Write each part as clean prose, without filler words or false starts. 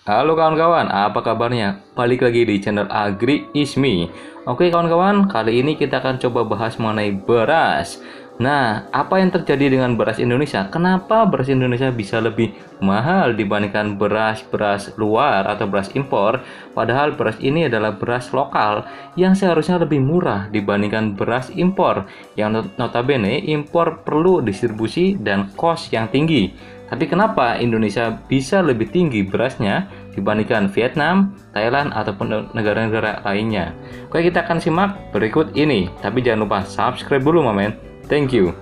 Halo kawan-kawan, apa kabarnya? Balik lagi di channel Agri Ismi. Oke kawan-kawan, kali ini kita akan coba bahas mengenai beras. Nah, apa yang terjadi dengan beras Indonesia? Kenapa beras Indonesia bisa lebih mahal dibandingkan beras-beras luar atau beras impor? Padahal beras ini adalah beras lokal yang seharusnya lebih murah dibandingkan beras impor. Yang notabene impor perlu distribusi dan kos yang tinggi. Tapi kenapa Indonesia bisa lebih tinggi berasnya dibandingkan Vietnam, Thailand, ataupun negara-negara lainnya? Oke, kita akan simak berikut ini. Tapi jangan lupa subscribe dulu, Mamen. Thank you.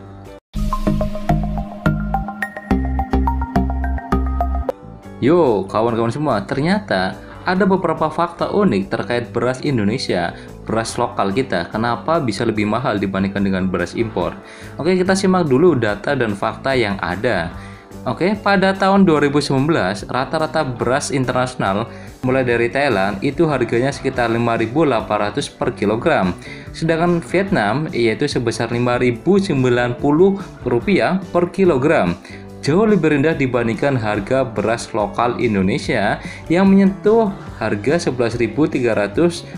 Yo, kawan-kawan semua, ternyata ada beberapa fakta unik terkait beras Indonesia, beras lokal kita. Kenapa bisa lebih mahal dibandingkan dengan beras impor? Oke, kita simak dulu data dan fakta yang ada. Oke, pada tahun 2019, rata-rata beras internasional mulai dari Thailand itu harganya sekitar 5.800 per kilogram. Sedangkan Vietnam yaitu sebesar 5.090 rupiah per kilogram. Jauh lebih rendah dibandingkan harga beras lokal Indonesia yang menyentuh harga Rp11.300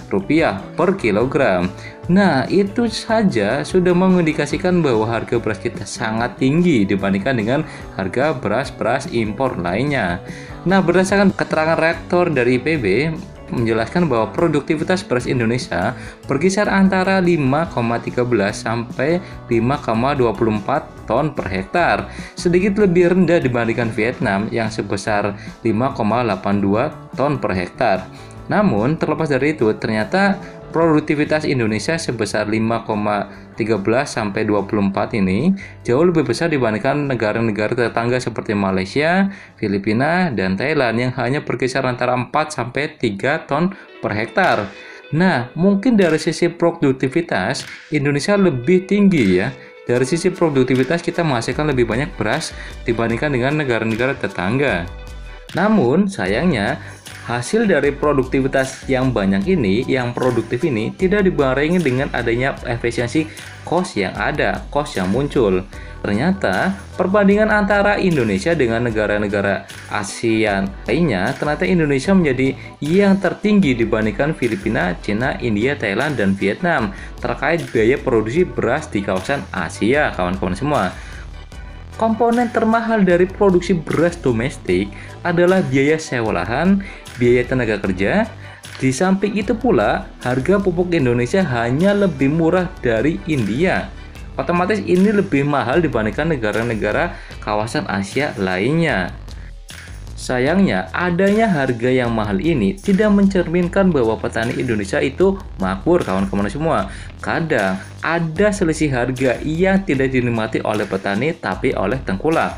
per kilogram. Nah, itu saja sudah mengindikasikan bahwa harga beras kita sangat tinggi dibandingkan dengan harga beras-beras impor lainnya. Nah, berdasarkan keterangan rektor dari IPB, menjelaskan bahwa produktivitas beras Indonesia berkisar antara 5,13 sampai 5,24 ton per hektar, sedikit lebih rendah dibandingkan Vietnam yang sebesar 5,82 ton per hektar. Namun, terlepas dari itu, ternyata produktivitas Indonesia sebesar 5,13 sampai 24 ini jauh lebih besar dibandingkan negara-negara tetangga seperti Malaysia, Filipina, dan Thailand yang hanya berkisar antara 4 sampai 3 ton per hektar. Nah, mungkin dari sisi produktivitas Indonesia lebih tinggi ya. Dari sisi produktivitas kita menghasilkan lebih banyak beras dibandingkan dengan negara-negara tetangga. Namun, sayangnya hasil dari produktivitas yang banyak ini, yang produktif ini, tidak dibarengi dengan adanya efisiensi kos yang ada, kos yang muncul. Ternyata, perbandingan antara Indonesia dengan negara-negara ASEAN lainnya, ternyata Indonesia menjadi yang tertinggi dibandingkan Filipina, Cina, India, Thailand, dan Vietnam terkait biaya produksi beras di kawasan Asia, kawan-kawan semua. Komponen termahal dari produksi beras domestik adalah biaya sewa lahan, biaya tenaga kerja. Di samping itu pula, harga pupuk Indonesia hanya lebih murah dari India. Otomatis ini lebih mahal dibandingkan negara-negara kawasan Asia lainnya. Sayangnya, adanya harga yang mahal ini tidak mencerminkan bahwa petani Indonesia itu makmur, kawan-kawan semua. Kadang ada selisih harga yang tidak dinikmati oleh petani tapi oleh tengkulak.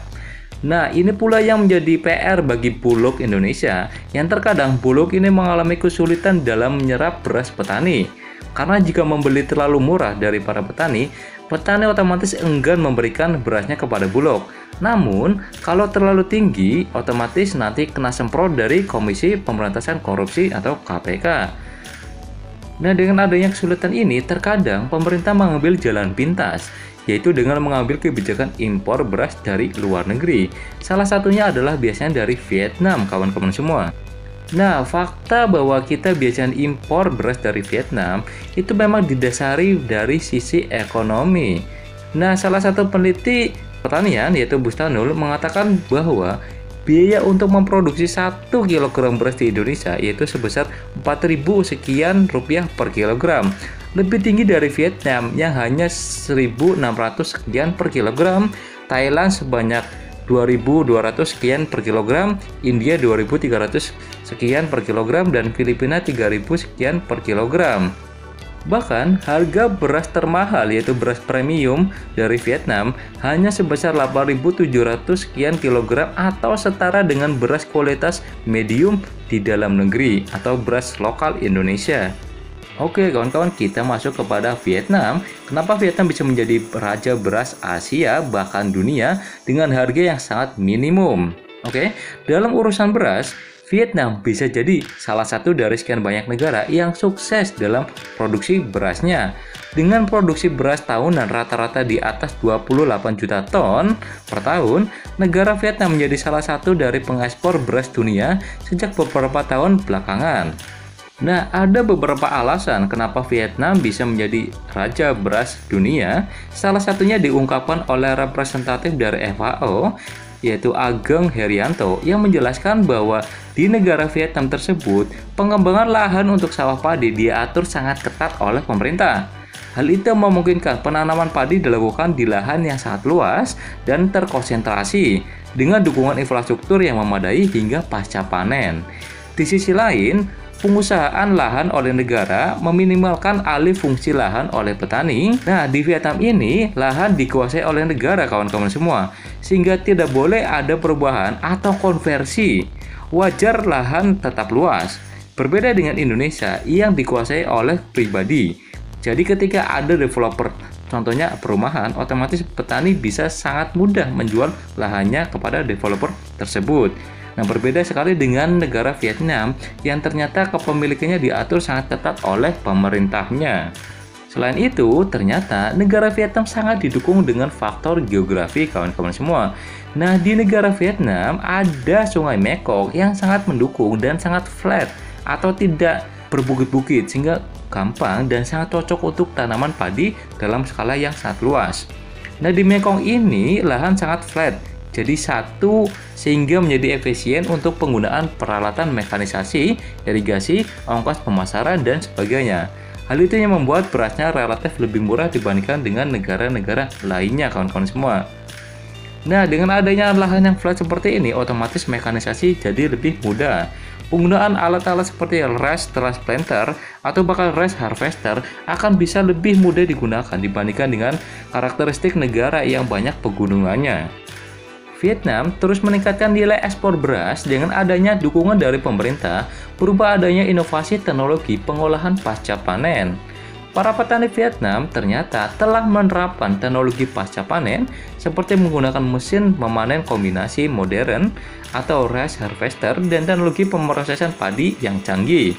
Nah, ini pula yang menjadi PR bagi Bulog Indonesia, yang terkadang Bulog ini mengalami kesulitan dalam menyerap beras petani. Karena jika membeli terlalu murah dari para petani, petani otomatis enggan memberikan berasnya kepada Bulog. Namun, kalau terlalu tinggi, otomatis nanti kena semprot dari Komisi Pemberantasan Korupsi atau KPK. Nah, dengan adanya kesulitan ini, terkadang pemerintah mengambil jalan pintas, yaitu dengan mengambil kebijakan impor beras dari luar negeri. Salah satunya adalah biasanya dari Vietnam, kawan-kawan semua. Nah, fakta bahwa kita biasanya impor beras dari Vietnam itu memang didasari dari sisi ekonomi. Nah, salah satu peneliti pertanian yaitu Bustanul mengatakan bahwa biaya untuk memproduksi 1 kg beras di Indonesia yaitu sebesar 4.000 sekian rupiah per kilogram. Lebih tinggi dari Vietnam yang hanya 1.600 sekian per kilogram, Thailand sebanyak 2.200 sekian per kilogram, India 2.300 sekian per kilogram, dan Filipina 3.000 sekian per kilogram. Bahkan, harga beras termahal yaitu beras premium dari Vietnam hanya sebesar 8.700 sekian kilogram atau setara dengan beras kualitas medium di dalam negeri atau beras lokal Indonesia. Oke kawan-kawan, kita masuk kepada Vietnam. Kenapa Vietnam bisa menjadi raja beras Asia bahkan dunia dengan harga yang sangat minimum? Oke, dalam urusan beras, Vietnam bisa jadi salah satu dari sekian banyak negara yang sukses dalam produksi berasnya. Dengan produksi beras tahunan rata-rata di atas 28 juta ton per tahun, negara Vietnam menjadi salah satu dari pengekspor beras dunia sejak beberapa tahun belakangan. Nah, ada beberapa alasan kenapa Vietnam bisa menjadi raja beras dunia. Salah satunya diungkapkan oleh representatif dari FAO, yaitu Ageng Herianto, yang menjelaskan bahwa di negara Vietnam tersebut, pengembangan lahan untuk sawah padi diatur sangat ketat oleh pemerintah. Hal itu memungkinkan penanaman padi dilakukan di lahan yang sangat luas dan terkonsentrasi dengan dukungan infrastruktur yang memadai hingga pasca panen. Di sisi lain, pengusahaan lahan oleh negara meminimalkan alih fungsi lahan oleh petani. Nah, di Vietnam ini, lahan dikuasai oleh negara, kawan-kawan semua, sehingga tidak boleh ada perubahan atau konversi. Wajar lahan tetap luas. Berbeda dengan Indonesia yang dikuasai oleh pribadi. Jadi ketika ada developer, contohnya perumahan, otomatis petani bisa sangat mudah menjual lahannya kepada developer tersebut. Nah, berbeda sekali dengan negara Vietnam yang ternyata kepemilikannya diatur sangat ketat oleh pemerintahnya. Selain itu, ternyata negara Vietnam sangat didukung dengan faktor geografi, kawan-kawan semua. Nah, di negara Vietnam ada Sungai Mekong yang sangat mendukung dan sangat flat atau tidak berbukit-bukit, sehingga gampang dan sangat cocok untuk tanaman padi dalam skala yang sangat luas. Nah, di Mekong ini lahan sangat flat, jadi satu, sehingga menjadi efisien untuk penggunaan peralatan mekanisasi, irigasi, ongkos pemasaran, dan sebagainya. Hal itu yang membuat berasnya relatif lebih murah dibandingkan dengan negara-negara lainnya, kawan-kawan semua. Nah, dengan adanya lahan yang flat seperti ini, otomatis mekanisasi jadi lebih mudah. Penggunaan alat-alat seperti rice transplanter atau bahkan rice harvester akan bisa lebih mudah digunakan dibandingkan dengan karakteristik negara yang banyak pegunungannya. Vietnam terus meningkatkan nilai ekspor beras dengan adanya dukungan dari pemerintah berupa adanya inovasi teknologi pengolahan pasca panen. Para petani Vietnam ternyata telah menerapkan teknologi pasca panen seperti menggunakan mesin memanen kombinasi modern atau rice harvester dan teknologi pemrosesan padi yang canggih.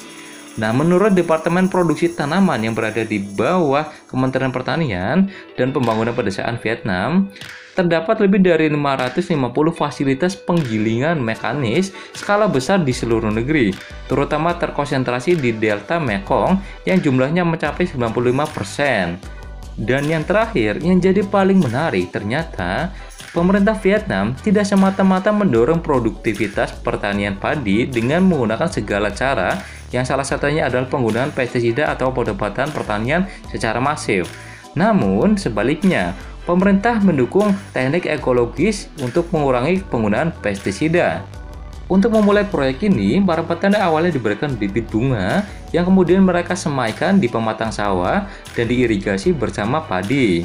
Nah, menurut Departemen Produksi Tanaman yang berada di bawah Kementerian Pertanian dan Pembangunan Pedesaan Vietnam, terdapat lebih dari 550 fasilitas penggilingan mekanis skala besar di seluruh negeri, terutama terkonsentrasi di Delta Mekong yang jumlahnya mencapai 95%. Dan yang terakhir, yang jadi paling menarik, ternyata pemerintah Vietnam tidak semata-mata mendorong produktivitas pertanian padi dengan menggunakan segala cara, yang salah satunya adalah penggunaan pestisida atau pengobatan pertanian secara masif. Namun, sebaliknya, pemerintah mendukung teknik ekologis untuk mengurangi penggunaan pestisida. Untuk memulai proyek ini, para petani awalnya diberikan bibit bunga yang kemudian mereka semaikan di pematang sawah dan diirigasi bersama padi.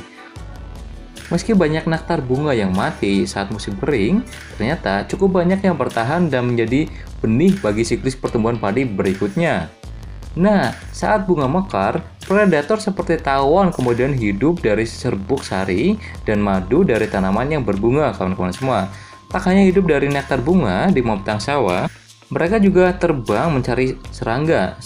Meski banyak nektar bunga yang mati saat musim kering, ternyata cukup banyak yang bertahan dan menjadi benih bagi siklus pertumbuhan padi berikutnya. Nah, saat bunga mekar, predator seperti tawon kemudian hidup dari serbuk sari dan madu dari tanaman yang berbunga, kawan-kawan semua. Tak hanya hidup dari nektar bunga di pematang sawah, mereka juga terbang mencari serangga,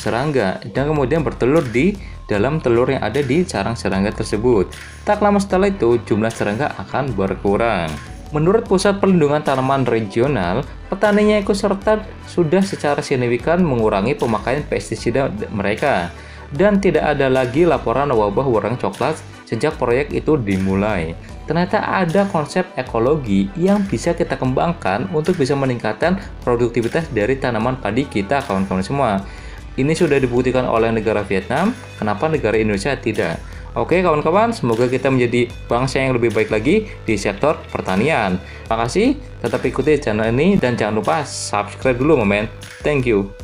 dan kemudian bertelur di dalam telur yang ada di sarang serangga tersebut. Tak lama setelah itu, jumlah serangga akan berkurang. Menurut Pusat Pelindungan Tanaman Regional, petaninya ikut serta sudah secara signifikan mengurangi pemakaian pestisida mereka, dan tidak ada lagi laporan wabah warna coklat sejak proyek itu dimulai. Ternyata ada konsep ekologi yang bisa kita kembangkan untuk bisa meningkatkan produktivitas dari tanaman padi kita, kawan-kawan semua. Ini sudah dibuktikan oleh negara Vietnam, kenapa negara Indonesia tidak? Oke kawan-kawan, semoga kita menjadi bangsa yang lebih baik lagi di sektor pertanian. Terima kasih, tetap ikuti channel ini dan jangan lupa subscribe dulu, momen. Thank you.